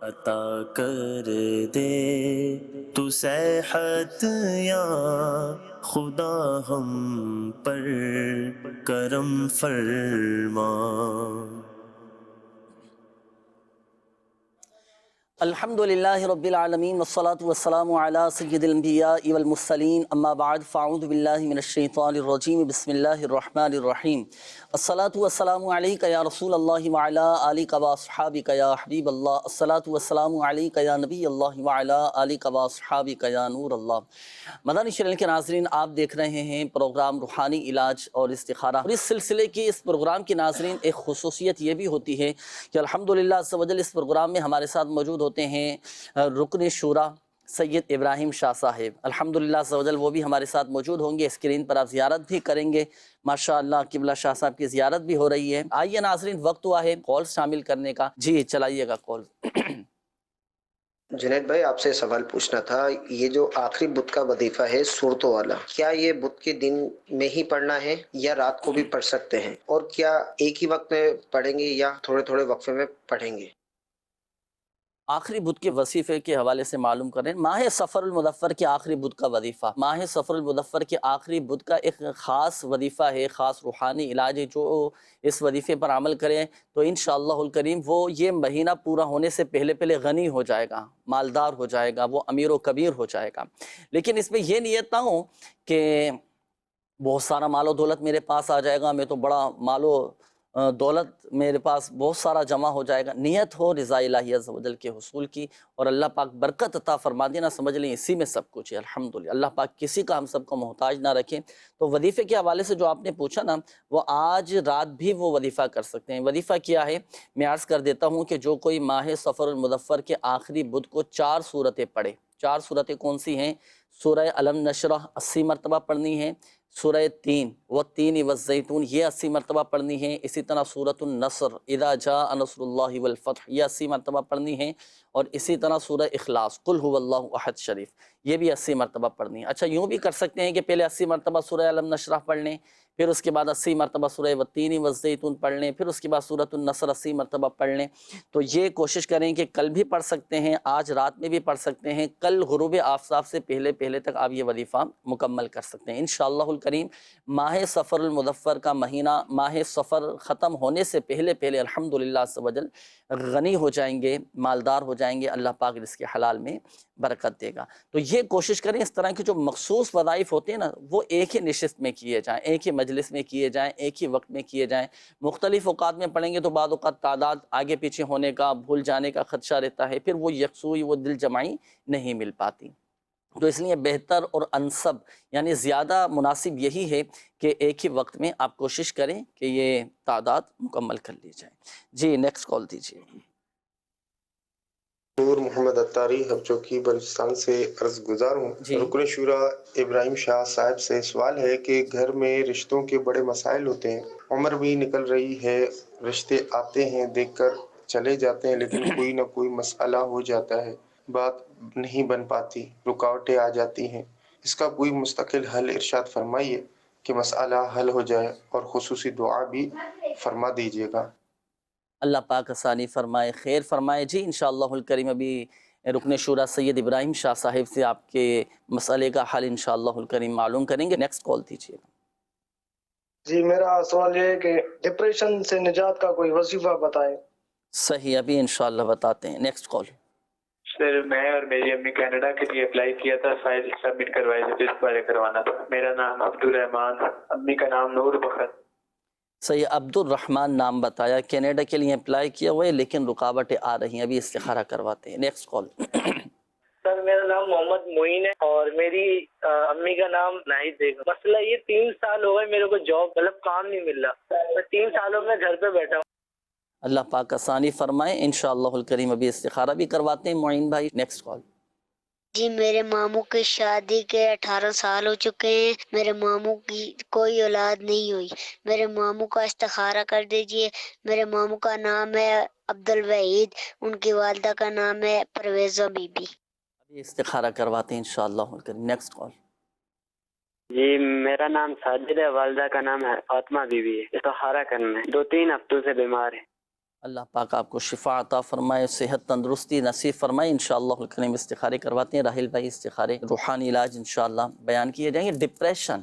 عطا کر دے تو صحت یا خدا ہم پر کرم فرما۔ الحمد للہ رب العالمین والصلاة والسلام علی سید الانبیاء والمرسلین، اما بعد فاعوذ باللہ من الشیطان الرجیم، بسم اللہ الرحمن الرحیم۔ الصلاة والسلام علیک یا رسول اللہ وعلی آلک واصحابک یا حبیب اللہ، الصلاة والسلام علیک یا نبی اللہ وعلی آلک واصحابک یا نور اللہ۔ مدنی چینل کے ناظرین، آپ دیکھ رہے ہیں پروگرام روحانی علاج اور استخارہ، اور اس سلسلے کی اس پروگرام کی ناظرین ایک خصوصیت یہ بھی ہوتی ہے کہ الحمدللہ عز و جل اس پروگرام میں ہمارے ساتھ موجود ہوتے ہیں رکن شورا سید ابراہیم شاہ صاحب، الحمدللہ عز و جل وہ بھی ہمارے ساتھ موجود ہوں گے۔ اسکرین پر آپ زیارت بھی کریں گے، ماشاءاللہ قبلہ شاہ صاحب کی زیارت بھی ہو رہی ہے۔ آئیے ناظرین، وقت ہوا ہے کال شامل کرنے کا، جی چلائیے گا کال۔ جنید بھائی، آپ سے سوال پوچھنا تھا، یہ جو آخری بدھ کا وظیفہ ہے صورتوں والا، کیا یہ بدھ کے دن میں ہی پڑھنا ہے یا رات کو بھی پڑھ سکتے ہیں؟ اور کیا ایک ہی وقت میں پڑھیں گے یا تھوڑے تھوڑے وقفے میں پڑھیں گے؟ آخری بدھ کے وظیفے کے حوالے سے معلوم کریں۔ ماہ سفر المدفر کے آخری بدھ کا وظیفہ، ماہ سفر المدفر کے آخری بدھ کا ایک خاص وظیفہ ہے، خاص روحانی علاج ہے۔ جو اس وظیفے پر عمل کریں تو انشاءاللہ الکریم وہ یہ مہینہ پورا ہونے سے پہلے پہلے غنی ہو جائے گا، مالدار ہو جائے گا، وہ امیر و کبیر ہو جائے گا۔ لیکن اس میں یہ نیت نہ ہو کہ بہت سارا مال و دولت میرے پاس آ جائے گا، میں تو بڑا مال و دولت میرے پاس بہت سارا جمع ہو جائے گا۔ نیت ہو رضا الہی عز و جل کے حصول کی، اور اللہ پاک برکت عطا فرما دینا، سمجھ لیں اسی میں سب کچھ ہے الحمدللہ۔ اللہ پاک کسی کا ہم سب کو محتاج نہ رکھیں۔ تو وظیفے کے حوالے سے جو آپ نے پوچھا نا، وہ آج رات بھی وہ وظیفہ کر سکتے ہیں۔ وظیفہ کیا ہے میں عرض کر دیتا ہوں کہ جو کوئی ماہ سفر المدفر کے آخری بدھ کو 4 سورتیں پڑھے، 4 سورتیں کون سی ہیں؟ سورہ علم نشرح 80 مرتبہ پڑھنی ہے، سورہ تین والتین والزیتون یہ 80 مرتبہ پڑھنی ہے، اسی طرح سورۃ النصر اذا جاء نصر اللہ والفتح یہ 80 مرتبہ پڑھنی ہے، اور اسی طرح سورہ اخلاص قل هو اللہ احد شریف یہ بھی 80 مرتبہ پڑھنی ہے۔ اچھا یوں بھی کر سکتے ہیں کہ پہلے 80 مرتبہ سورہ علم نشرح پڑھ لیں، پھر اس کے بعد 80 مرتبہ سورہ والتین والزیتون پڑھ لیں، پھر اس کے بعد سورۃ النصر 80 مرتبہ پڑھ لیں۔ تو یہ کوشش کریں کہ کل بھی پڑھ سکتے ہیں، آج رات میں بھی پڑھ سکتے ہیں، کل غروب آفتاب سے پہلے پہلے تک آپ یہ وظیفہ مکمل کر سکتے ہیں انشاءاللہ الکریم۔ ماہ سفر المدفر کا مہینہ، ماہ سفر ختم ہونے سے پہلے پہلے الحمدللہ عز و جل غنی ہو جائیں گے، مالدار ہو جائیں گے، اللہ پاک رزق حلال میں برکت دے گا۔ تو یہ کوشش کریں اس طرح کے جو مخصوص وظائف ہوتے ہیں نا، وہ ایک ہی نشست میں کیے جائیں، ایک ہی مجلس میں کیے جائیں، ایک ہی وقت میں کیے جائیں۔ مختلف اوقات میں پڑھیں گے تو بعض اوقات تعداد آگے پیچھے ہونے کا، بھول جانے کا خدشہ رہتا ہے، پھر وہ یکسوئی، وہ دل جمعی نہیں مل پاتی۔ تو اس لیے بہتر اور انسب یعنی زیادہ مناسب یہی ہے کہ ایک ہی وقت میں آپ کوشش کریں کہ یہ تعداد مکمل کر لی جائے۔ جی نیکسٹ کال دیجیے۔ نور محمد اتاری ہبچوکی بلوچستان سے عرض گزار ہوں۔ جی رکن شورا ابراہیم شاہ صاحب سے سوال ہے کہ گھر میں رشتوں کے بڑے مسائل ہوتے ہیں، عمر بھی نکل رہی ہے، رشتے آتے ہیں دیکھ کر چلے جاتے ہیں، لیکن کوئی نہ کوئی مسئلہ ہو جاتا ہے، بات نہیں بن پاتی، رکاوٹیں آ جاتی ہیں، اس کا کوئی مستقل حل ارشاد فرمائیے کہ مسئلہ حل ہو جائے، اور خصوصی دعا بھی فرما دیجیے گا۔ اللہ پاک آسانی فرمائے، خیر فرمائے۔ جی انشاءاللہ الکریم ابھی رکن شورا سید ابراہیم شاہ صاحب سے آپ کے مسئلے کا حل انشاءاللہ الکریم معلوم کریں گے۔ نیکسٹ کال دیجیے۔ جی میرا سوال یہ ہے کہ ڈپریشن سے نجات کا کوئی وظیفہ بتائیں۔ صحیح، ابھی انشاءاللہ بتاتے ہیں۔ Next call. سر میں اور میری امی کینیڈا کے لیے اپلائی کیا تھا، فائل سبمٹ کروائی تھی، اس بارے کروانا تھا۔ میرا نام عبدالرحمان، امی کا نام نور بخت۔ صحیح، عبد الرحمن نام بتایا، کینیڈا کے لیے اپلائی کیا ہوا ہے لیکن رکاوٹیں آ رہی ہیں، ابھی استخارہ کرواتے ہیں۔ Next call. سر میرا نام محمد معین ہے اور میری امی کا نام ناہید بیگم۔ مسئلہ یہ 3 سال ہو گئے میرے کو جاب مطلب کام نہیں مل رہا، میں 3 سالوں میں گھر پہ بیٹھا ہوں۔ اللہ پاک آسانی فرمائے، انشاءاللہ الکریم ابھی استخارہ بھی کرواتے ہیں معین بھائی۔ Next call. جی میرے ماموں کی شادی کے 18 سال ہو چکے ہیں، میرے ماموں کی کوئی اولاد نہیں ہوئی، میرے ماموں کا استخارہ کر دیجئے۔ میرے ماموں کا نام ہے عبدالوحید، ان کی والدہ کا نام ہے پرویزہ بی بی۔ ابھی استخارہ کرواتے ہیں انشاءاللہ الکریم۔ Next call. جی میرا نام ساجد ہے، والدہ کا نام ہے فاطمہ بی بی ہے، استخارہ کرنا ہے، 2-3 ہفتوں سے بیمار ہے۔ اللہ پاک آپ کو شفا عطا فرمائے، صحت تندرستی نصیب فرمائے۔ انشاءاللہ الکریم استخارے کرواتے ہیں، راحل بھائی استخارے روحانی علاج انشاءاللہ بیان کیے جائیں گے۔ ڈپریشن،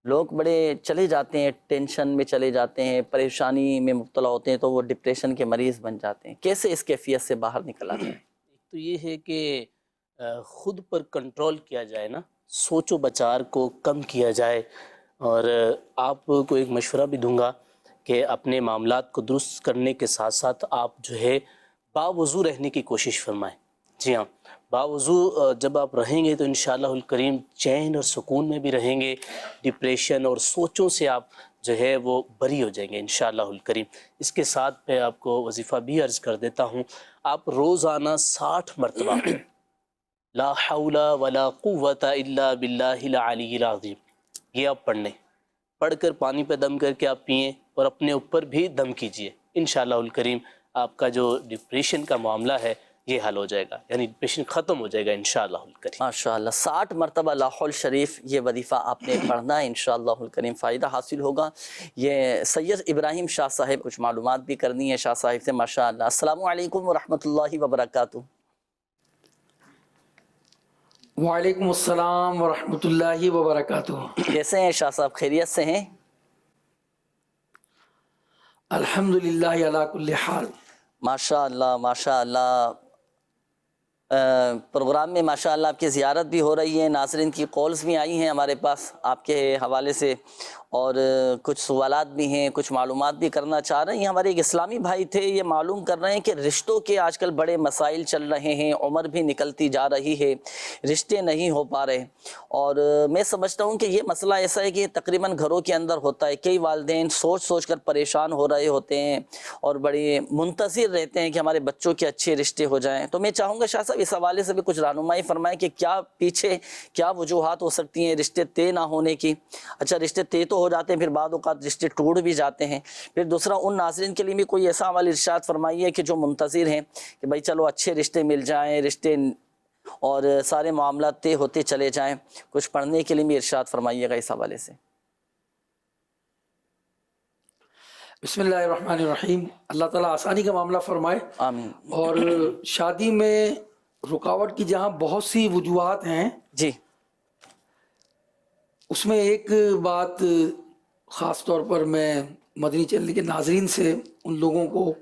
لوگ بڑے چلے جاتے ہیں، ٹینشن میں چلے جاتے ہیں، پریشانی میں مبتلا ہوتے ہیں تو وہ ڈپریشن کے مریض بن جاتے ہیں، کیسے اس کیفیت سے باہر نکل آتے ہیں؟ تو یہ ہے کہ خود پر کنٹرول کیا جائے نا، سوچ و بچار کو کم کیا جائے، اور آپ کو ایک مشورہ بھی دوں گا کہ اپنے معاملات کو درست کرنے کے ساتھ ساتھ آپ جو ہے باوضو رہنے کی کوشش فرمائیں۔ جی ہاں، باوضو جب آپ رہیں گے تو انشاءاللہ الکریم چین اور سکون میں بھی رہیں گے، ڈپریشن اور سوچوں سے آپ جو ہے وہ بری ہو جائیں گے انشاءاللہ الکریم۔ اس کے ساتھ میں آپ کو وظیفہ بھی عرض کر دیتا ہوں، آپ روزانہ 60 مرتبہ لا حول ولا قوت الا باللہ العلی العظیم یہ آپ پڑھ لیں، پڑھ کر پانی پہ دم کر کے آپ پئیں اور اپنے اوپر بھی دم کیجئے، انشاءاللہ الکریم آپ کا جو ڈپریشن کا معاملہ ہے یہ حل ہو جائے گا، یعنی ڈپریشن ختم ہو جائے گا انشاءاللہ الکریم۔ ماشاءاللہ 60 مرتبہ لا حول شریف یہ وظیفہ آپ نے پڑھنا ہے، انشاءاللہ الکریم فائدہ حاصل ہوگا۔ یہ سید ابراہیم شاہ صاحب کچھ معلومات بھی کرنی ہے شاہ صاحب سے، ماشاءاللہ۔ السلام علیکم ورحمۃ اللہ وبرکاتہ۔ وعلیکم السلام ورحمۃ اللہ وبرکاتہ۔ کیسے ہیں شاہ صاحب، خیریت سے ہیں؟ الحمدللہ علی کل حال۔ ماشاءاللہ ماشاءاللہ، پروگرام میں ماشاءاللہ آپ کی زیارت بھی ہو رہی ہے، ناظرین کی کالز بھی آئی ہیں ہمارے پاس آپ کے حوالے سے، اور کچھ سوالات بھی ہیں، کچھ معلومات بھی کرنا چاہ رہے ہیں۔ ہمارے ایک اسلامی بھائی تھے، یہ معلوم کر رہے ہیں کہ رشتوں کے آج کل بڑے مسائل چل رہے ہیں، عمر بھی نکلتی جا رہی ہے، رشتے نہیں ہو پا رہے، اور میں سمجھتا ہوں کہ یہ مسئلہ ایسا ہے کہ تقریباً گھروں کے اندر ہوتا ہے، کئی والدین سوچ سوچ کر پریشان ہو رہے ہوتے ہیں اور بڑے منتظر رہتے ہیں کہ ہمارے بچوں کے اچھے رشتے ہو جائیں۔ تو میں چاہوں گا شاہ صاحب اس حوالے سے بھی کچھ رہنمائی فرمائیں کہ کیا پیچھے کیا وجوہات ہو سکتی ہیں رشتے طے نہ ہونے کی؟ اچھا، رشتے طے تو ہو جاتے ہیں، پھر بعض اوقات رشتے ٹوٹ بھی جاتے ہیں۔ پھر دوسرا، ان ناظرین کے لیے بھی کوئی ایسا عمل ارشاد فرمائیے کہ جو منتظر ہیں کہ بھائی چلو اچھے رشتے مل جائیں، رشتے اور سارے معاملات طے ہوتے چلے جائیں، کچھ پڑھنے کے لیے بھی ارشاد فرمائیے گا اس حوالے سے۔ بسم اللہ الرحمن الرحیم۔ اللہ تعالیٰ آسانی کا معاملہ فرمائے، آمین۔ اور شادی میں رکاوٹ کی جہاں بہت سی وجوہات ہیں، جی، اس میں ایک بات خاص طور پر میں مدنی چینل کے ناظرین سے ان لوگوں کو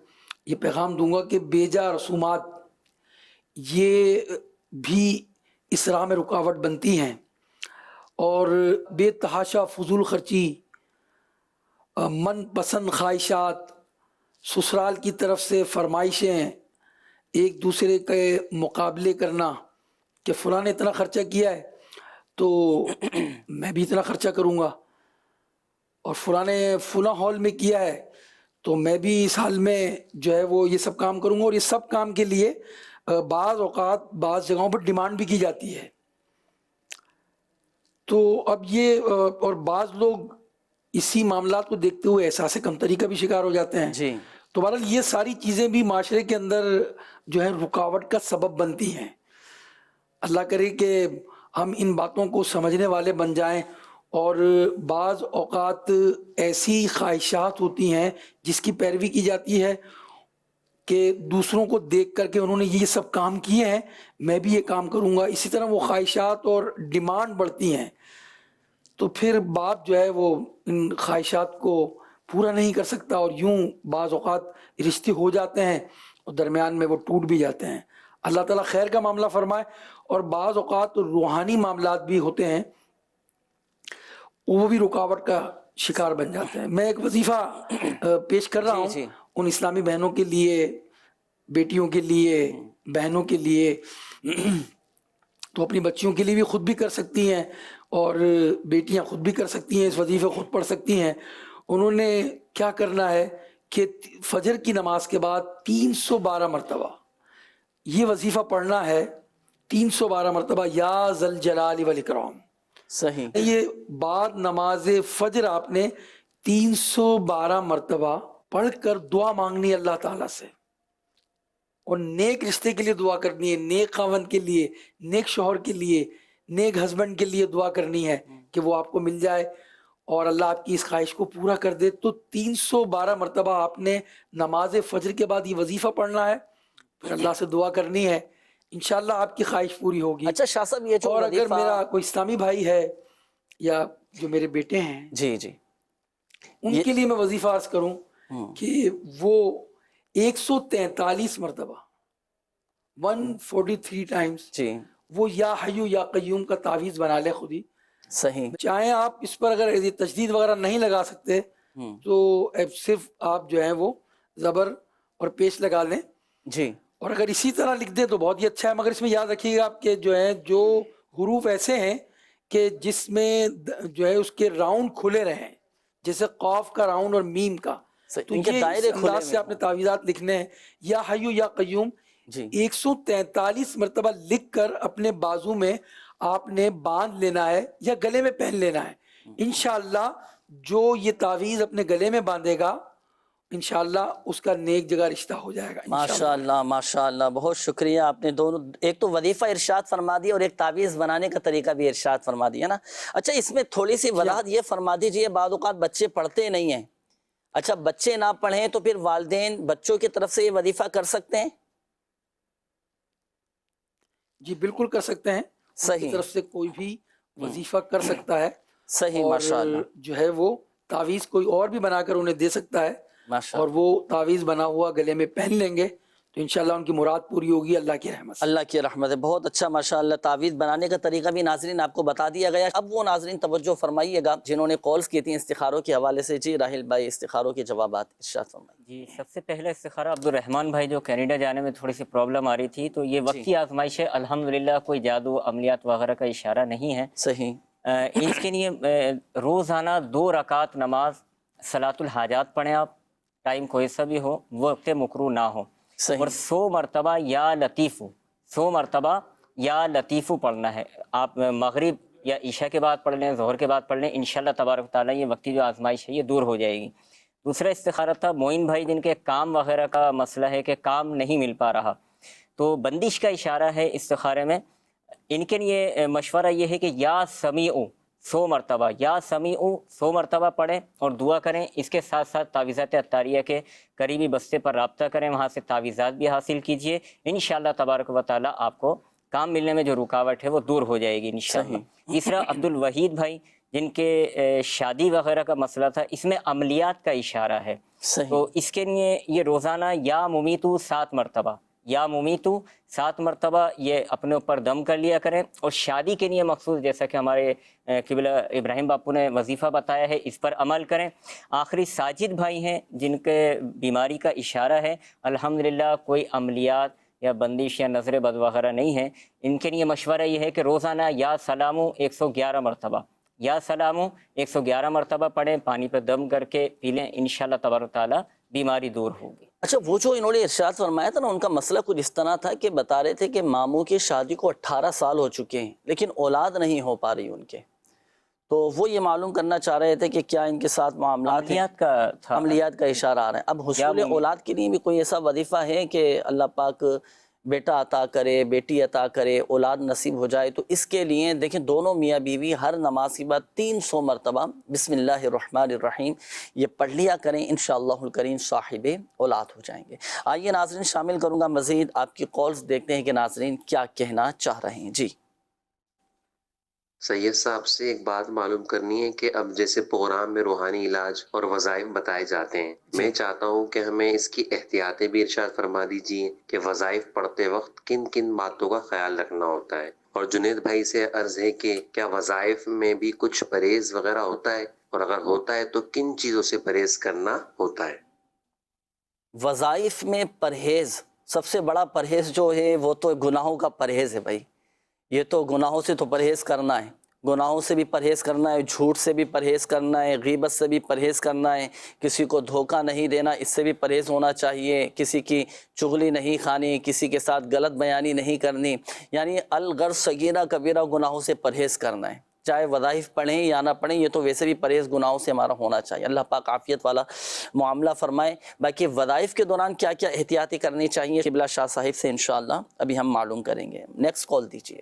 یہ پیغام دوں گا کہ بیجا رسومات یہ بھی اس راہ میں رکاوٹ بنتی ہیں، اور بے تحاشا فضول خرچی، من پسند خواہشات، سسرال کی طرف سے فرمائشیں، ایک دوسرے کے مقابلے کرنا کہ فلاں نے اتنا خرچہ کیا ہے تو میں بھی اتنا خرچہ کروں گا، اور فلاں نے فلاں ہال میں کیا ہے تو میں بھی اس حال میں جو ہے وہ یہ سب کام کروں گا، اور یہ سب کام کے لیے بعض اوقات بعض جگہوں پر ڈیمانڈ بھی کی جاتی ہے۔ تو اب یہ اور بعض لوگ اسی معاملات کو دیکھتے ہوئے احساس کمتری کا بھی شکار ہو جاتے ہیں۔ جی، تو بہرحال یہ ساری چیزیں بھی معاشرے کے اندر جو ہے رکاوٹ کا سبب بنتی ہیں۔ اللہ کرے کہ ہم ان باتوں کو سمجھنے والے بن جائیں، اور بعض اوقات ایسی خواہشات ہوتی ہیں جس کی پیروی کی جاتی ہے کہ دوسروں کو دیکھ کر کے انہوں نے یہ سب کام کیے ہیں، میں بھی یہ کام کروں گا، اسی طرح وہ خواہشات اور ڈیمانڈ بڑھتی ہیں، تو پھر باپ جو ہے وہ ان خواہشات کو پورا نہیں کر سکتا، اور یوں بعض اوقات رشتے ہو جاتے ہیں اور درمیان میں وہ ٹوٹ بھی جاتے ہیں۔ اللہ تعالیٰ خیر کا معاملہ فرمائے۔ اور بعض اوقات روحانی معاملات بھی ہوتے ہیں، وہ بھی رکاوٹ کا شکار بن جاتے ہیں۔ میں ایک وظیفہ پیش کر رہا ہوں ان اسلامی بہنوں کے لیے، بیٹیوں کے لیے، بہنوں کے لیے، تو اپنی بچیوں کے لیے بھی خود بھی کر سکتی ہیں، اور بیٹیاں خود بھی کر سکتی ہیں، اس وظیفے خود پڑھ سکتی ہیں۔ انہوں نے کیا کرنا ہے کہ فجر کی نماز کے بعد 312 مرتبہ یہ وظیفہ پڑھنا ہے، 312 مرتبہ، یا ذل جلال والاکرام۔ صحیح۔ یہ بعد نماز فجر آپ نے 312 مرتبہ پڑھ کر دعا مانگنی اللہ تعالیٰ سے، اور نیک رشتے کے لیے دعا کرنی ہے، نیک خاوند کے لیے، نیک شوہر کے لیے، نیک ہسبینڈ کے لیے دعا کرنی ہے کہ وہ آپ کو مل جائے، اور اللہ آپ کی اس خواہش کو پورا کر دے تو 312 مرتبہ آپ نے نماز فجر کے بعد یہ وظیفہ پڑھنا ہے، پھر اللہ سے دعا کرنی ہے، انشاءاللہ آپ کی خواہش پوری ہوگی۔ اچھا شاہ صاحب یہ جو اور اگر میرا کوئی اسلامی بھائی ہے یا جو میرے بیٹے ہیں جی جی ان کے لیے میں وظیفہ عرض کروں کہ وہ 143 مرتبہ 143 ٹائمز جی وہ یا حیو یا قیوم کا تعویذ بنا لے خود ہی۔ صحیح، چاہیں آپ اس پر اگر یہ تجدید وغیرہ نہیں لگا سکتے تو صرف آپ جو ہیں وہ زبر اور پیش لگا لیں، جی اور اگر اسی طرح لکھ دیں تو بہت ہی اچھا ہے، مگر اس میں یاد رکھیے گا آپ کے جو ہیں جو حروف ایسے ہیں کہ جس میں جو ہے اس کے راؤنڈ کھلے رہیں، جیسے قاف کا راؤنڈ اور میم کا، تو ان کے یہ دائرے اس انداز کھلے سے آپ نے تعویذات لکھنے ہیں۔ یا حیو یا قیوم جی 143 مرتبہ لکھ کر اپنے بازو میں آپ نے باندھ لینا ہے یا گلے میں پہن لینا ہے۔ انشاءاللہ جو یہ تعویذ اپنے گلے میں باندھے گا انشاءاللہ اس کا نیک جگہ رشتہ ہو جائے گا ماشاءاللہ ماشاءاللہ، بہت شکریہ، آپ نے دونوں ایک تو وظیفہ ارشاد فرما دیا اور ایک تعویذ بنانے کا طریقہ بھی ارشاد فرما دیا نا۔ اچھا اس میں تھوڑی سی وضاحت یہ فرما دیجئے، بعض اوقات بچے پڑھتے نہیں ہیں، اچھا بچے نہ پڑھیں تو پھر والدین بچوں کی طرف سے یہ وظیفہ کر سکتے ہیں؟ جی بالکل کر سکتے ہیں، ان کی طرف سے کوئی بھی وظیفہ کر سکتا ہے، صحیح ماشاءاللہ، اور جو ہے وہ تعویذ کوئی اور بھی بنا کر انہیں دے سکتا ہے، اور وہ تعویذ بنا ہوا گلے میں پہن لیں گے تو انشاءاللہ ان کی مراد پوری ہوگی اللہ کی رحمت سے۔ اللہ کی رحمت ہے، بہت اچھا ماشاءاللہ۔ تعویذ بنانے کا طریقہ بھی ناظرین آپ کو بتا دیا گیا۔ اب وہ ناظرین توجہ فرمائیے گا جنہوں نے کالز کی تھیں استخاروں کے حوالے سے۔ جی راحل بھائی استخاروں کے جوابات ارشاد فرمائیے۔ جی سب سے پہلا استخارہ عبدالرحمن بھائی، جو کینیڈا جانے میں تھوڑی سی پرابلم آ رہی تھی، تو یہ وقتی آزمائش ہے، الحمدللہ کوئی جادو عملیات وغیرہ کا اشارہ نہیں ہے۔ صحیح، اس کے لیے روزانہ 2 رکعت نماز صلاۃ الحاجات پڑھیں آپ، ٹائم کوئی سا بھی ہو، وقت مکروہ نہ ہو، اور 100 مرتبہ یا لطیفو 100 مرتبہ یا لطیفو پڑھنا ہے۔ آپ مغرب یا عشاء کے بعد پڑھ لیں، ظہر کے بعد پڑھ لیں، انشاءاللہ تبارک تعالیٰ یہ وقتی جو آزمائش ہے یہ دور ہو جائے گی۔ دوسرا استخارہ تھا معین بھائی، جن کے کام وغیرہ کا مسئلہ ہے کہ کام نہیں مل پا رہا، تو بندش کا اشارہ ہے استخارے میں۔ ان کے لیے مشورہ یہ ہے کہ یا سمیعو 100 مرتبہ، یا سمیعو 100 مرتبہ پڑھیں اور دعا کریں۔ اس کے ساتھ ساتھ تعویذات عطاریہ کے قریبی بستے پر رابطہ کریں، وہاں سے تعویذات بھی حاصل کیجئے، انشاءاللہ تبارک و تعالیٰ آپ کو کام ملنے میں جو رکاوٹ ہے وہ دور ہو جائے گی انشاءاللہ۔ تیسرا عبدالوحید بھائی، جن کے شادی وغیرہ کا مسئلہ تھا، اس میں عملیات کا اشارہ ہے، تو اس کے لیے یہ روزانہ یا ممیتو 7 مرتبہ، یا ممیتو 7 مرتبہ یہ اپنے اوپر دم کر لیا کریں، اور شادی کے لیے مخصوص جیسا کہ ہمارے قبلہ ابراہیم باپو نے وظیفہ بتایا ہے، اس پر عمل کریں۔ آخری ساجد بھائی ہیں، جن کے بیماری کا اشارہ ہے، الحمدللہ کوئی عملیات یا بندش یا نظر بد وغیرہ نہیں ہے، ان کے لیے مشورہ یہ ہے کہ روزانہ یا سلامو 111 مرتبہ، یا سلامو 111 مرتبہ پڑھیں، پانی پہ دم کر کے پی لیں، انشاءاللہ تبارک تعالیٰ بیماری دور ہوگی۔ اچھا وہ جو انہوں نے ارشاد فرمایا تھا نا، ان کا مسئلہ کچھ اس طرح تھا کہ بتا رہے تھے کہ ماموں کی شادی کو 18 سال ہو چکے ہیں لیکن اولاد نہیں ہو پا رہی ان کے، تو وہ یہ معلوم کرنا چاہ رہے تھے کہ کیا ان کے ساتھ معاملات ہیں؟ عملیات کا اشارہ آ رہا ہے۔ اب حصول اولاد کے لیے بھی کوئی ایسا وظیفہ ہے کہ اللہ پاک بیٹا عطا کرے، بیٹی عطا کرے، اولاد نصیب ہو جائے؟ تو اس کے لیے دیکھیں دونوں میاں بیوی ہر نماز کے بعد 300 مرتبہ بسم اللہ الرحمن الرحیم یہ پڑھ لیا کریں، انشاءاللہ الکریم صاحب اولاد ہو جائیں گے۔ آئیے ناظرین شامل کروں گا مزید آپ کی کالز، دیکھتے ہیں کہ ناظرین کیا کہنا چاہ رہے ہیں۔ جی سید صاحب سے ایک بات معلوم کرنی ہے کہ اب جیسے پروگرام میں روحانی علاج اور وظائف بتائے جاتے ہیں، میں چاہتا ہوں کہ ہمیں اس کی احتیاطیں بھی ارشاد فرما دیجیے کہ وظائف پڑھتے وقت کن کن باتوں کا خیال رکھنا ہوتا ہے۔ اور جنید بھائی سے عرض ہے کہ کیا وظائف میں بھی کچھ پرہیز وغیرہ ہوتا ہے، اور اگر ہوتا ہے تو کن چیزوں سے پرہیز کرنا ہوتا ہے؟ وظائف میں پرہیز، سب سے بڑا پرہیز جو ہے وہ تو گناہوں کا پرہیز ہے بھائی، یہ تو گناہوں سے تو پرہیز کرنا ہے، گناہوں سے بھی پرہیز کرنا ہے، جھوٹ سے بھی پرہیز کرنا ہے، غیبت سے بھی پرہیز کرنا ہے، کسی کو دھوکہ نہیں دینا، اس سے بھی پرہیز ہونا چاہیے، کسی کی چغلی نہیں کھانی، کسی کے ساتھ غلط بیانی نہیں کرنی، یعنی الغرض صغیرہ کبیرہ گناہوں سے پرہیز کرنا ہے، چاہے وظائف پڑھیں یا نہ پڑھیں، یہ تو ویسے بھی پرہیز گناہوں سے ہمارا ہونا چاہیے۔ اللہ پاک عافیت والا معاملہ فرمائے۔ باقی وظائف کے دوران کیا کیا احتیاطی کرنی چاہیے قبلہ شاہ صاحب سے انشاءاللہ ابھی ہم معلوم کریں گے۔ نیکسٹ کال دیجیے۔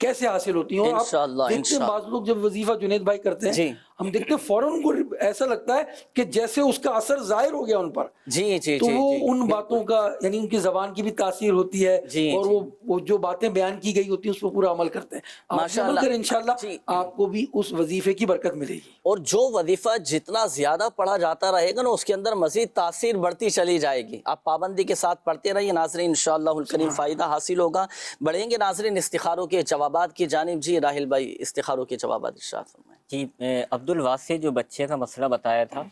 کیسے حاصل ہوتی ہیں. اور آپ انشاءاللہ دیکھتے ہیں بعض لوگ جب وظیفہ جنید بھائی کرتے ہیں ہم دیکھتے ہیں فوراً ان کو ایسا لگتا ہے کہ جیسے اس کا اثر ظاہر ہو گیا ان پر. جی تو وہ ان باتوں کا یعنی ان کی زبان کی بھی تاثیر ہوتی ہے اور وہ جو باتیں بیان کی گئی ہوتی ہیں اس پر پورا عمل کرتے ہیں. آپ عمل کریں انشاءاللہ آپ کو بھی اس وظیفے کی برکت ملے گی. اور جو وظیفہ جتنا زیادہ پڑھا جاتا رہے گا نا اس کے اندر مزید تاثیر بڑھتی چلی جائے گی. آپ پابندی کے ساتھ پڑھتے رہیے ناظرین، انشاءاللہ الکریم فائدہ حاصل ہوگا. بڑھیں گے ناظرین استخاروں کے جوابات کی جانب. جی راحل بھائی استخاروں کے جوابات ارشاد فرمائیں. جی عبد الواسع جو بچے کا مسئلہ بتایا تھا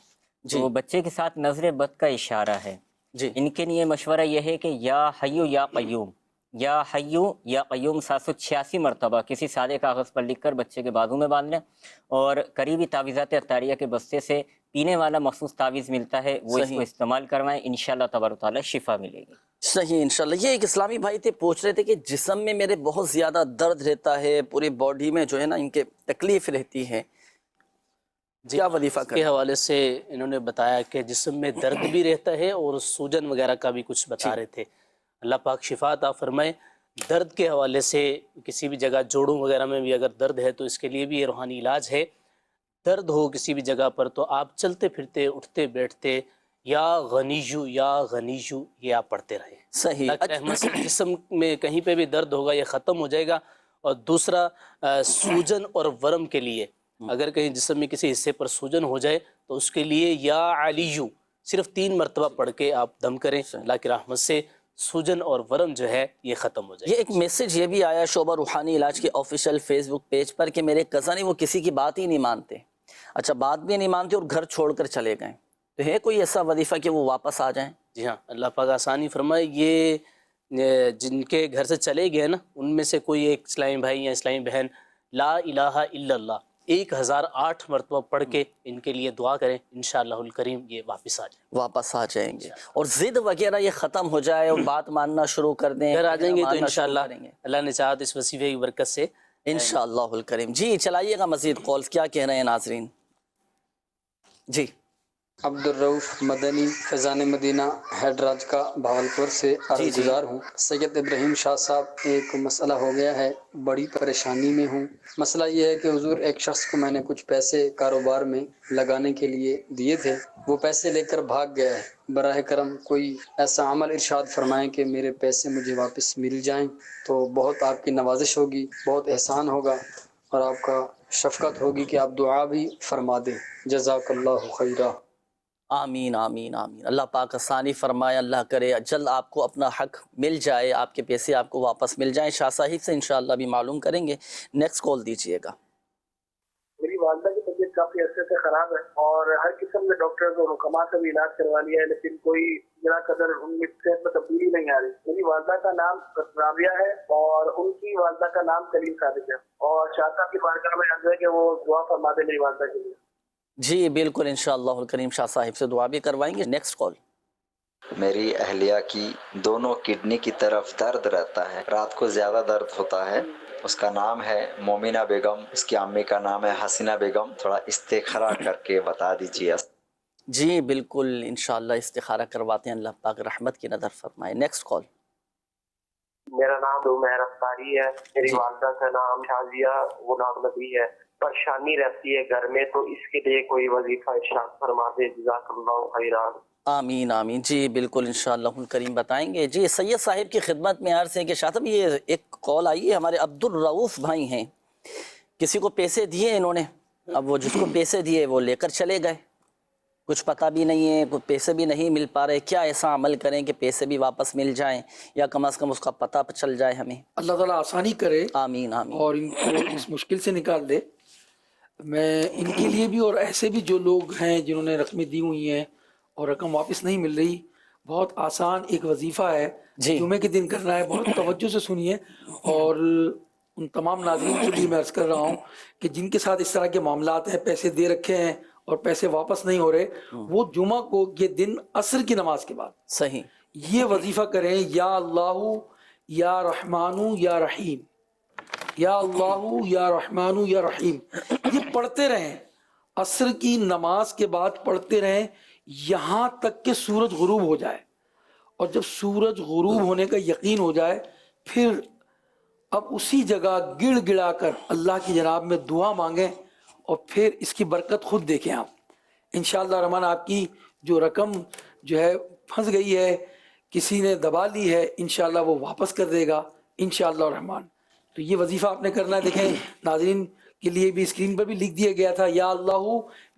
تو بچے کے ساتھ نظر بد کا اشارہ ہے. ان کے لیے مشورہ یہ ہے کہ یا حیو یا قیوم، یا حیو یا قیوم 786 مرتبہ کسی سادے کاغذ پر لکھ کر بچے کے بازو میں باندھ لیں، اور قریبی تعویذات عطاریہ کے بستے سے پینے والا مخصوص تعویذ ملتا ہے وہ اس کو استعمال کروائیں، انشاءاللہ تبارک تعالی شفا ملے گی. صحیح انشاءاللہ. یہ ایک اسلامی بھائی تھے پوچھ رہے تھے کہ جسم میں میرے بہت زیادہ درد رہتا ہے، پوری باڈی میں جو ہے نا ان کے تکلیف رہتی ہے، کیا وظیفہ کے حوالے سے انہوں نے بتایا کہ جسم میں درد بھی رہتا ہے اور سوجن وغیرہ کا بھی کچھ بتا رہے تھے. اللہ پاک شفا عطا فرمائے. درد کے حوالے سے کسی بھی جگہ جوڑوں وغیرہ میں بھی اگر درد ہے تو اس کے لیے بھی یہ روحانی علاج ہے. درد ہو کسی بھی جگہ پر تو آپ چلتے پھرتے اٹھتے بیٹھتے یا غنیجو یا غنیجو یہ آپ پڑھتے رہیں. صحیح. رحمت سے جسم میں کہیں پہ بھی درد ہوگا یہ ختم ہو جائے گا. اور دوسرا سوجن اور ورم کے لیے اگر کہیں جسم میں کسی حصے پر سوجن ہو جائے تو اس کے لیے یا علیو صرف 3 مرتبہ پڑھ کے آپ دم کریں. اللہ کی رحمت سے سوجن اور ورم جو ہے یہ ختم ہو جائے. یہ ایک میسج یہ بھی آیا شعبہ روحانی علاج کے آفیشیل فیس بک پیج پر کہ میرے کزن وہ کسی کی بات ہی نہیں مانتے. اچھا بات بھی نہیں مانتے اور گھر چھوڑ کر چلے گئے، تو ہے کوئی ایسا وظیفہ کہ وہ واپس آ جائیں؟ جی ہاں اللہ پاک آسانی فرمائے. یہ جن کے گھر سے چلے گئے نا ان میں سے کوئی ایک اسلامی بھائی یا اسلامی بہن لا الہ الا اللہ 1008 مرتبہ پڑھ کے ان کے لیے دعا کریں، انشاءاللہ الکریم یہ واپس آ جائیں گے اور ضد وغیرہ یہ ختم ہو جائے اور بات ماننا شروع کر دیں، گھر آ جائیں گے تو انشاءاللہ اللہ نے چاہت اس وظیفے کی برکت سے انشاءاللہ الکریم. جی چلائیے گا مزید کالز، کیا کہہ رہے ہیں ناظرین؟ جی عبد الرؤف مدنی فیضان مدینہ حیدراج کا بھاولپور سے عرض گزار ہوں. سید ابراہیم شاہ صاحب ایک مسئلہ ہو گیا ہے، بڑی پریشانی میں ہوں. مسئلہ یہ ہے کہ حضور ایک شخص کو میں نے کچھ پیسے کاروبار میں لگانے کے لیے دیے تھے، وہ پیسے لے کر بھاگ گیا ہے. براہ کرم کوئی ایسا عمل ارشاد فرمائیں کہ میرے پیسے مجھے واپس مل جائیں، تو بہت آپ کی نوازش ہوگی، بہت احسان ہوگا اور آپ کا شفقت ہوگی کہ آپ دعا بھی فرما دیں. جزاک اللہ خیرہ. آمین آمین آمین. اللہ پاک آسانی فرمائے، اللہ کرے جلد آپ کو اپنا حق مل جائے، آپ کے پیسے آپ کو واپس مل جائیں. شاہ صاحب سے انشاءاللہ بھی معلوم کریں گے. نیکسٹ کال دیجئے گا. میری والدہ کی طبیعت کافی عرصے سے خراب ہے اور ہر قسم کے ڈاکٹرز اور حکماء سے بھی علاج کروا لیا ہے، لیکن کوئی ذرا قدر ان میں صحت میں تبدیلی نہیں آ رہی. میری والدہ کا نام رابعہ ہے اور ان کی والدہ کا نام کلیم صادق ہے، اور شاہ صاحب کی بارگاہ میں عرض ہے کہ وہ دعا فرما دیں میری والدہ کے لیے. جی بالکل انشاءاللہ الکریم شاہ صاحب سے دعا بھی کروائیں گے. Next call. میری اہلیہ کی دونوں کڈنی کی طرف درد رہتا ہے، رات کو زیادہ درد ہوتا ہے. اس کا نام ہے مومنہ بیگم، اس کی امی کا نام ہے حسینہ بیگم. تھوڑا استخارہ کر کے بتا دیجیے. جی بالکل انشاءاللہ استخارہ کرواتے ہیں، اللہ پاک رحمت کی نظر فرمائے. Next call. میرا نام عمیر افطاری ہے، میری والدہ کا نام شازیہ غلام نبی ہے. پریشانی رہتی ہے گھر میں، تو اس کے لیے کوئی وظیفہ ارشاد فرما دے. جزاک اللہ خیرا. آمین آمین. جی بالکل انشاءاللہ الکریم بتائیں گے. جی سید صاحب کی خدمت میں عرض ہے کہ شاہ صاحب یہ ایک کال آئی ہے، ہمارے عبد الرؤف بھائی ہیں، کسی کو پیسے دیے انہوں نے، اب وہ جس کو پیسے دیے وہ لے کر چلے گئے، کچھ پتہ بھی نہیں ہے، کچھ پیسے بھی نہیں مل پا رہے. کیا ایسا عمل کریں کہ پیسے بھی واپس مل جائیں یا کم از کم اس کا پتہ چل جائے ہمیں؟ اللہ تعالیٰ آسانی کرے آمین آمین اور ان کو اس مشکل سے نکال دے. میں ان کے لیے بھی اور ایسے بھی جو لوگ ہیں جنہوں نے رقمیں دی ہوئی ہیں اور رقم واپس نہیں مل رہی، بہت آسان ایک وظیفہ ہے، جمعے کے دن کرنا ہے. بہت توجہ سے سنیے. اور ان تمام ناظرین کے لیے میں عرض کر رہا ہوں کہ جن کے ساتھ اس طرح کے معاملات ہیں، پیسے دے رکھے ہیں اور پیسے واپس نہیں ہو رہے، وہ جمعہ کو یہ دن عصر کی نماز کے بعد صحیح یہ وظیفہ کریں، یا اللہ یا رحمانو یا رحیم، یا اللہ یا رحمانو یا رحیم. یہ پڑھتے رہیں، عصر کی نماز کے بعد پڑھتے رہیں یہاں تک کہ سورج غروب ہو جائے. اور جب سورج غروب ہونے کا یقین ہو جائے پھر اب اسی جگہ گڑ گڑا کر اللہ کی جناب میں دعا مانگیں اور پھر اس کی برکت خود دیکھیں آپ. انشاءاللہ الرحمن آپ کی جو رقم جو ہے پھنس گئی ہے، کسی نے دبا لی ہے، انشاءاللہ وہ واپس کر دے گا انشاءاللہ الرحمن. تو یہ وظیفہ آپ نے کرنا ہے. دیکھیں ناظرین کے لیے بھی اسکرین پر بھی لکھ دیا گیا تھا، یا اللہ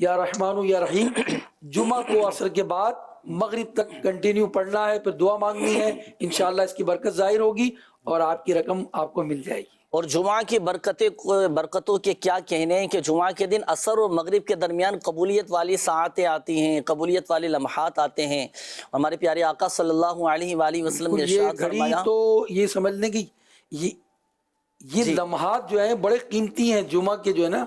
یا رحمان یا رحیم. جمعہ کو عصر کے بعد مغرب تک کنٹینیو پڑھنا ہے، پھر دعا مانگنی ہے، انشاءاللہ اس کی برکت ظاہر ہوگی اور آپ کی رقم آپ کو مل جائے گی. اور جمعہ کی برکتوں کے کیا کہنے ہیں کہ جمعہ کے دن عصر اور مغرب کے درمیان قبولیت والی ساعتیں آتی ہیں، قبولیت والی لمحات آتے ہیں. ہمارے پیارے آقا صلی اللہ علیہ وآلہ وسلم نے یہ ارشاد گھڑی فرمایا، تو یہ سمجھ لیں کہ یہ لمحات جو ہیں بڑے قیمتی ہیں. جمعہ کے جو ہے نا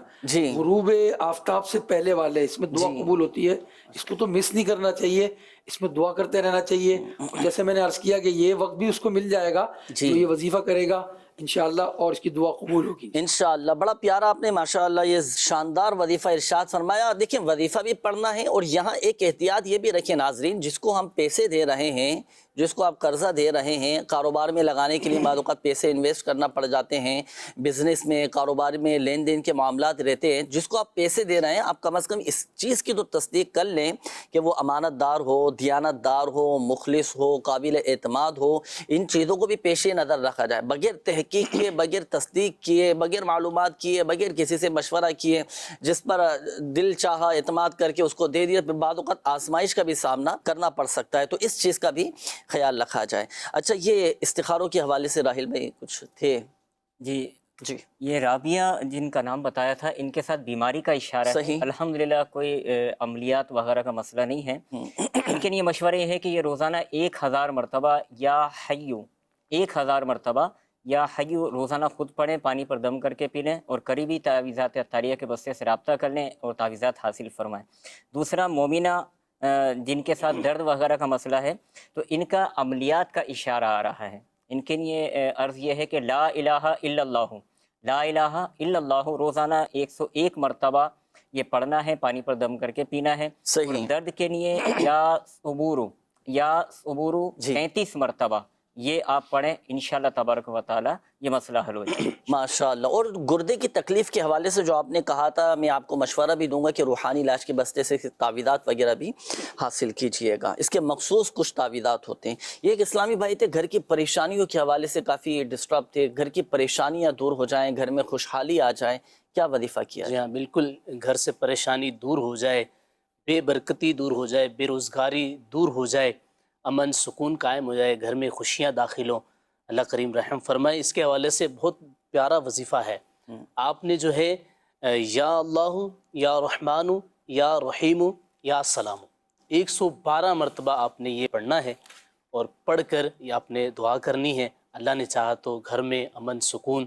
غروب آفتاب سے پہلے والے، اس میں دعا قبول ہوتی ہے. اس کو تو مس نہیں کرنا چاہیے، اس میں دعا کرتے رہنا چاہیے. جیسے میں نے عرض کیا کہ یہ وقت بھی اس کو مل جائے گا تو یہ وظیفہ کرے گا انشاءاللہ اور اس کی دعا قبول ہوگی انشاءاللہ. بڑا پیارا آپ نے ماشاءاللہ یہ شاندار وظیفہ ارشاد فرمایا. دیکھیں وظیفہ بھی پڑھنا ہے اور یہاں ایک احتیاط یہ بھی رکھیں ناظرین، جس کو ہم پیسے دے رہے ہیں، جس کو آپ قرضہ دے رہے ہیں، کاروبار میں لگانے کے لیے بعض اوقات پیسے انویسٹ کرنا پڑ جاتے ہیں، بزنس میں کاروبار میں لین دین کے معاملات رہتے ہیں، جس کو آپ پیسے دے رہے ہیں آپ کم از کم اس چیز کی تو تصدیق کر لیں کہ وہ امانت دار ہو، دیانت دار ہو، مخلص ہو، قابل اعتماد ہو. ان چیزوں کو بھی پیش نظر رکھا جائے. بغیر تحقیق کیے، بغیر تصدیق کیے، بغیر معلومات کیے، بغیر کسی سے مشورہ کیے، جس پر دل چاہا اعتماد کر کے اس کو دے دیا، پھر بعض اوقات آزمائش کا بھی سامنا کرنا پڑ سکتا ہے. تو اس چیز کا بھی خیال رکھا جائے. اچھا یہ استخاروں کے حوالے سے راحل بھائی کچھ تھے؟ جی یہ رابعہ جن کا نام بتایا تھا، ان کے ساتھ بیماری کا اشارہ ہے. الحمدللہ کوئی عملیات وغیرہ کا مسئلہ نہیں ہے. ان کے لیے مشورہ یہ ہے کہ یہ روزانہ 1000 مرتبہ یا حیو 1000 مرتبہ یا حیو روزانہ خود پڑھیں، پانی پر دم کر کے پی لیں اور قریبی تعویذات اطاریہ کے بستے سے رابطہ کر لیں اور تعویذات حاصل فرمائیں. دوسرا مومنہ جن کے ساتھ درد وغیرہ کا مسئلہ ہے تو ان کا عملیات کا اشارہ آ رہا ہے. ان کے لیے عرض یہ ہے کہ لا الہ الا اللہ، لا الہ الا اللہ روزانہ 101 مرتبہ یہ پڑھنا ہے، پانی پر دم کر کے پینا ہے. اور درد کے لیے یا صبورو 33 مرتبہ یہ آپ پڑھیں، انشاءاللہ تبارک و تعالی یہ مسئلہ حل ہو جائے ماشاءاللہ. اور گردے کی تکلیف کے حوالے سے جو آپ نے کہا تھا، میں آپ کو مشورہ بھی دوں گا کہ روحانی علاج کے بستے سے تعویذات وغیرہ بھی حاصل کیجئے گا. اس کے مخصوص کچھ تعویذات ہوتے ہیں. یہ ایک اسلامی بھائی تھے، گھر کی پریشانیوں کے حوالے سے کافی ڈسٹرب تھے، گھر کی پریشانیاں دور ہو جائیں، گھر میں خوشحالی آ جائے، کیا وظیفہ کیا جی ہاں بالکل، گھر سے پریشانی دور ہو جائے، بے برکتی دور ہو جائے، بے روزگاری دور ہو جائے، امن سکون قائم ہو جائے، گھر میں خوشیاں داخل ہوں، اللہ کریم رحم فرمائے. اس کے حوالے سے بہت پیارا وظیفہ ہے. آپ نے جو ہے یا اللہ یا رحمان یا رحیم یا سلام 112 مرتبہ آپ نے یہ پڑھنا ہے اور پڑھ کر یہ آپ نے دعا کرنی ہے. اللہ نے چاہا تو گھر میں امن سکون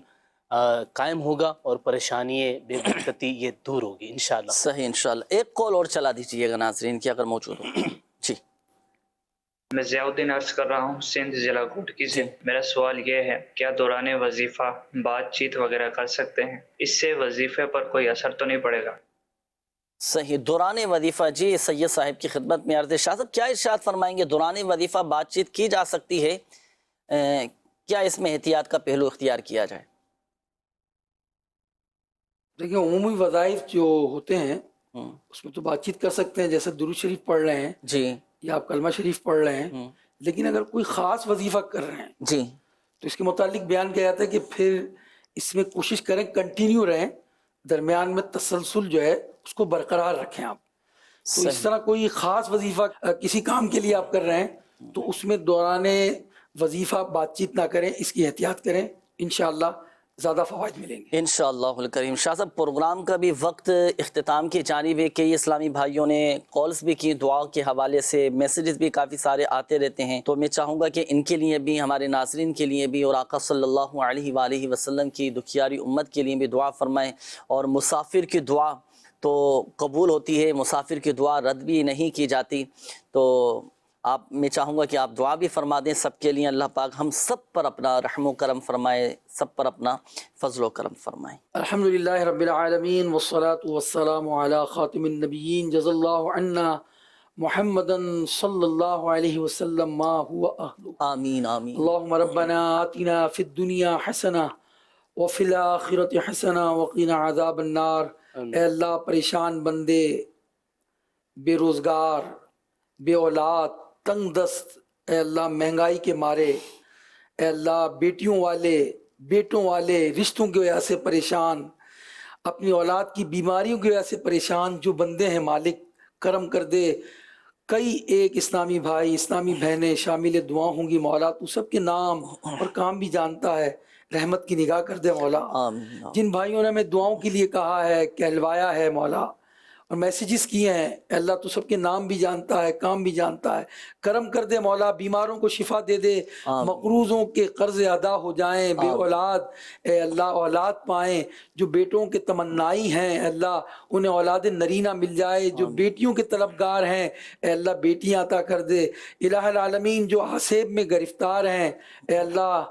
قائم ہوگا اور پریشانی بے برکتی یہ دور ہوگی انشاءاللہ. صحیح انشاءاللہ. ایک کال اور چلا دیجیے گا ناظرین کی اگر موجود ہو. جی میں ضیاء الدین عرض کر رہا ہوں، سندھ ضلع کوٹکی سے. میرا سوال یہ ہے، کیا دوران وظیفہ بات چیت وغیرہ کر سکتے ہیں؟ اس سے وظیفے پر کوئی اثر تو نہیں پڑے گا؟ صحیح. دوران وظیفہ جی سید صاحب کی خدمت میں عرض ہے. شاہ صاحب کیا ارشاد فرمائیں گے؟ دوران وظیفہ بات چیت کی جا سکتی ہے، کیا اس میں احتیاط کا پہلو اختیار کیا جائے؟ دیکھیں عمومی وظائف جو ہوتے ہیں اس میں تو بات چیت کر سکتے ہیں، جیسے درود شریف پڑھ رہے ہیں جی، یا آپ کلمہ شریف پڑھ رہے ہیں. لیکن اگر کوئی خاص وظیفہ کر رہے ہیں جی تو اس کے متعلق بیان کیا جاتا ہے کہ پھر اس میں کوشش کریں کنٹینیو رہیں، درمیان میں تسلسل جو ہے اس کو برقرار رکھیں آپ. تو اس طرح کوئی خاص وظیفہ کسی کام کے لیے آپ کر رہے ہیں تو اس میں دوران وظیفہ بات چیت نہ کریں، اس کی احتیاط کریں، انشاءاللہ زیادہ فوائد ملیں گے انشاءاللہ الکریم. شاہ صاحب پروگرام کا بھی وقت اختتام کی جانب ہے. کئی اسلامی بھائیوں نے کالز بھی کی دعا کے حوالے سے، میسیجز بھی کافی سارے آتے رہتے ہیں. تو میں چاہوں گا کہ ان کے لیے بھی، ہمارے ناظرین کے لیے بھی اور آقا صلی اللہ علیہ وآلہ وسلم کی دکھیاری امت کے لیے بھی دعا فرمائیں. اور مسافر کی دعا تو قبول ہوتی ہے، مسافر کی دعا رد بھی نہیں کی جاتی. تو میں چاہوں گا کہ آپ دعا بھی فرما دیں سب کے لیے. اللہ پاک ہم سب پر اپنا رحم و کرم فرمائے، سب پر اپنا فضل و کرم فرمائے. الحمدللہ رب العالمین والصلاة والسلام علی خاتم النبیین، جزا اللہ عنا محمدا صلی اللہ علیہ وسلم ما هو اہلہ. آمین آمین. اللہم ربنا آتنا فی الدنیا حسنہ وفی الآخرۃ حسنہ وقنا عذاب النار۔ اے اللہ پریشان بندے، بے روزگار، بے اولاد، تنگ دست، اے اللہ مہنگائی کے مارے، اے اللہ بیٹیوں والے، بیٹوں والے رشتوں کی وجہ سے پریشان، اپنی اولاد کی بیماریوں کی وجہ سے پریشان جو بندے ہیں مالک کرم کر دے۔ کئی ایک اسلامی بھائی، اسلامی بہنیں شامل دعا ہوں گی مولا، تو سب کے نام اور کام بھی جانتا ہے، رحمت کی نگاہ کر دے مولا۔ جن بھائیوں نے ہمیں دعاؤں کے لیے کہا ہے، کہلوایا ہے مولا اور میسیجز کیے ہیں، اے اللہ تو سب کے نام بھی جانتا ہے، کام بھی جانتا ہے، کرم کر دے مولا، بیماروں کو شفا دے دے، مقروضوں کے قرض ادا ہو جائیں، بے اولاد اے اللہ اولاد پائیں، جو بیٹوں کے تمنائی ہیں اے اللہ انہیں اولاد نرینہ مل جائے، جو بیٹیوں کے طلبگار ہیں اے اللہ بیٹیاں عطا کر دے۔ الہ العالمین جو حسیب میں گرفتار ہیں اے اللہ،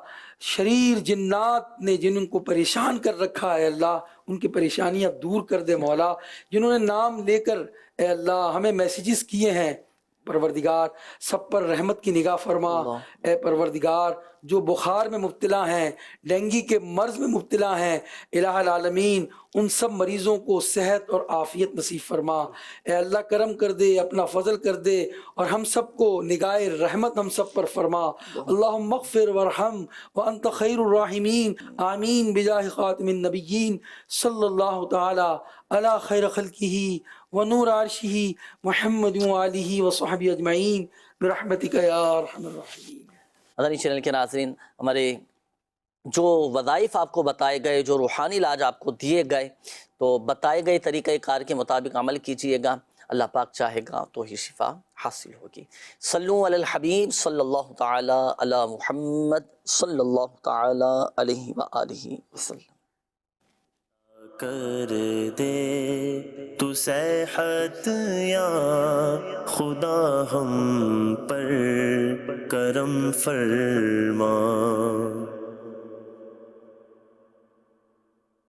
شریر جنات نے جن کو پریشان کر رکھا ہے اللہ، ان کی پریشانیاں دور کر دے مولا۔ جنہوں نے نام لے کر اے اللہ ہمیں میسیجز کیے ہیں پروردگار، سب پر رحمت کی نگاہ فرما اے پروردگار۔ جو بخار میں مبتلا ہیں، ڈینگی کے مرض میں مبتلا ہیں، الہ العالمین ان سب مریضوں کو صحت اور عافیت نصیب فرما اے اللہ، کرم کر دے، اپنا فضل کر دے اور ہم سب کو نگاہ رحمت ہم سب پر فرما۔ اللہم اغفر ورحم وانت خیر الراحمین، آمین بجاہ خاتم النبیین صلی اللہ تعالی علی خیر خلقہ ونور عرشہ محمد وآلہ وصحبہ اجمعین برحمتک یا ارحم الراحمین۔ مدنی چینل کے ناظرین، ہمارے جو وظائف آپ کو بتائے گئے، جو روحانی علاج آپ کو دیے گئے، تو بتائے گئے طریقہ کار کے مطابق عمل کیجئے گا، اللہ پاک چاہے گا تو ہی شفا حاصل ہوگی۔ صلو علی الحبیب صلی اللہ تعالی علی محمد صلی اللہ تعالی علیہ وآلہ وسلم۔ کر دے تو صحت یا خدا ہم پر کرم فرما۔